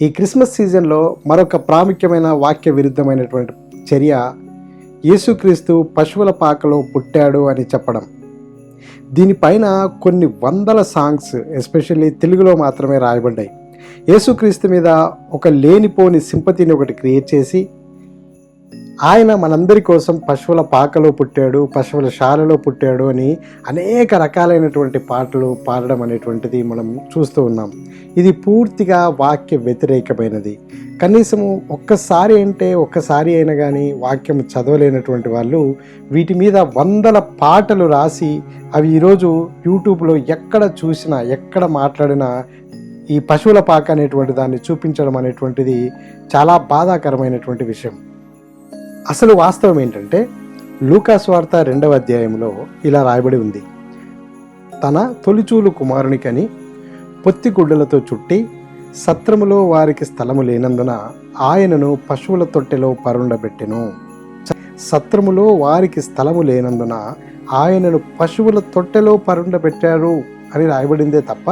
ఈ క్రిస్మస్ సీజన్లో మరొక ప్రాముఖ్యమైన వాక్య విరుద్ధమైనటువంటి చర్య యేసుక్రీస్తు పశువుల పాకలో పుట్టాడు అని చెప్పడం. దీనిపైన కొన్ని వందల సాంగ్స్ ఎస్పెషల్లీ తెలుగులో మాత్రమే రాయబడ్డాయి. యేసుక్రీస్తు మీద ఒక లేనిపోని సింపతిని ఒకటి క్రియేట్ చేసి ఆయన మనందరి కోసం పశువుల పాకలో పుట్టాడు, పశువుల శాలలో పుట్టాడు అని అనేక రకాలైనటువంటి పాటలు పాడడం అనేటువంటిది మనం చూస్తూ ఉన్నాం. ఇది పూర్తిగా వాక్య వ్యతిరేకమైనది. కనీసము ఒక్కసారి అయినా కానీ వాక్యం చదవలేనటువంటి వాళ్ళు వీటి మీద వందల పాటలు రాసి అవి ఈరోజు యూట్యూబ్లో ఎక్కడ చూసినా ఎక్కడ మాట్లాడినా ఈ పశువుల పాక అనేటువంటి దాన్ని చూపించడం అనేటువంటిది చాలా బాధాకరమైనటువంటి విషయం. అసలు వాస్తవం ఏంటంటే లూకా సువార్త 2వ అధ్యాయంలో ఇలా రాయబడి ఉంది. తన తొలిచూలు కుమారునికని పొత్తి గుడ్డలతో చుట్టి సత్రములో వారికి స్థలము లేనందున ఆయనను పశువుల తొట్టెలో పరుండబెట్టెను. సత్రములో వారికి స్థలము లేనందున ఆయనను పశువుల తొట్టెలో పరుండబెట్టారు అని రాయబడిందే తప్ప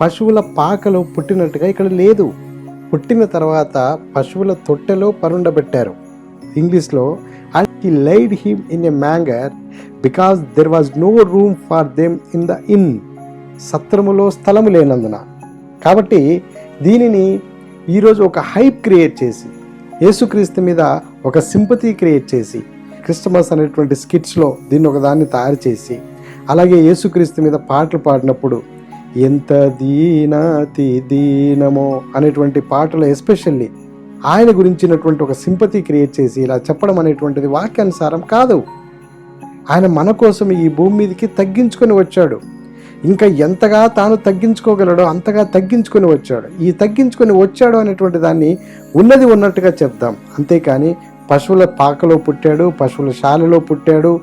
పశువుల పాకలో పుట్టినట్టుగా ఇక్కడ లేదు. పుట్టిన తర్వాత పశువుల తొట్టెలో పరుండబెట్టారు. ఇంగ్లీష్లో and he laid him in a manger because there was no room for them in the inn. సత్రములో స్థలము లేనందున. కాబట్టి దీనిని ఈరోజు ఒక హైప్ క్రియేట్ చేసి యేసుక్రీస్తు మీద ఒక సింపతి క్రియేట్ చేసి క్రిస్టమస్ అనేటువంటి స్కిట్స్లో దీన్ని ఒకదాన్ని తయారు చేసి అలాగే యేసుక్రీస్తు మీద పాటలు పాడినప్పుడు ఎంత దీనాతి దీనమో అనేటువంటి పాటలు ఎస్పెషల్లీ ఆయన గురించినటువంటి ఒక సింపతి క్రియేట్ చేసి ఇలా చెప్పడం అనేటువంటిది వాక్యానుసారం కాదు. ఆయన మన కోసం ఈ భూమి మీదకి తగ్గించుకొని వచ్చాడు. ఇంకా ఎంతగా తాను తగ్గించుకోగలడో అంతగా తగ్గించుకొని వచ్చాడు. ఈ తగ్గించుకొని వచ్చాడు అనేటువంటి దాన్ని ఉన్నది ఉన్నట్టుగా చెప్దాం. అంతేకాని పశువుల పాకలో పుట్టాడు, పశువుల శాలలో పుట్టాడు,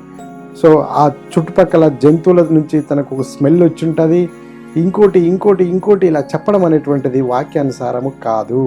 సో ఆ చుట్టుపక్కల జంతువుల నుంచి తనకు ఒక స్మెల్ వచ్చి ఉంటుంది, ఇంకోటి ఇలా చెప్పడం అనేటువంటిది వాక్యానుసారము కాదు.